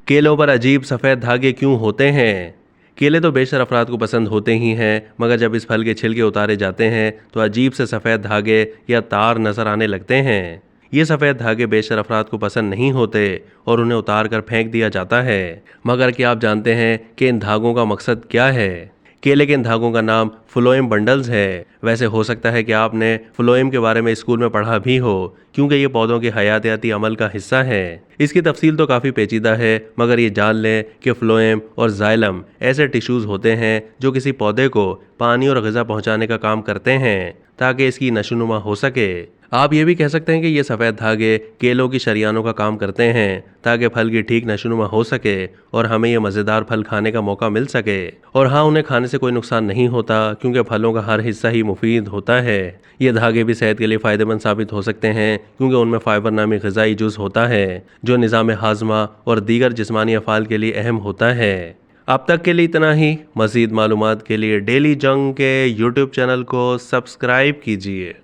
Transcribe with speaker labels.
Speaker 1: केलों पर अजीब सफ़ेद धागे क्यों होते हैं? केले तो बेशतर अफराद को पसंद होते ही हैं, मगर जब इस फल के छिलके उतारे जाते हैं तो अजीब से सफ़ेद धागे या तार नज़र आने लगते हैं। ये सफ़ेद धागे बेशतर अफराद को पसंद नहीं होते और उन्हें उतार कर फेंक दिया जाता है। मगर क्या आप जानते हैं कि इन धागों का मकसद क्या है? केले के इन धागों का नाम फ्लोएम बंडल्स है। वैसे हो सकता है कि आपने फ्लोएम के बारे में स्कूल में पढ़ा भी हो, क्योंकि ये पौधों के हयातियाती अमल का हिस्सा है। इसकी तफसील तो काफ़ी पेचीदा है, मगर ये जान लें कि फ्लोएम और जाइलम ऐसे टिश्यूज़ होते हैं जो किसी पौधे को पानी और ग़िज़ा पहुँचाने का काम करते हैं ताकि इसकी नशोनुमा हो सके। आप ये भी कह सकते हैं कि ये सफ़ेद धागे केलों की शरियानों का काम करते हैं ताकि फल की ठीक नशोनुमा हो सके और हमें ये मज़ेदार फल खाने का मौका मिल सके। और हाँ, उन्हें खाने से कोई नुकसान नहीं होता क्योंकि फलों का हर हिस्सा ही मुफीद होता है। ये धागे भी सेहत के लिए फ़ायदेमंद साबित हो सकते हैं क्योंकि उनमें फ़ाइबर नामी ग़िज़ाई जुज़ होता है जो निज़ाम हाज़मा और दीगर जिस्मानी अफ़ाल के लिए अहम होता है। अब तक के लिए इतना ही। मज़ीद मालूमात के लिए डेली जंग के यूट्यूब चैनल को सब्सक्राइब कीजिए।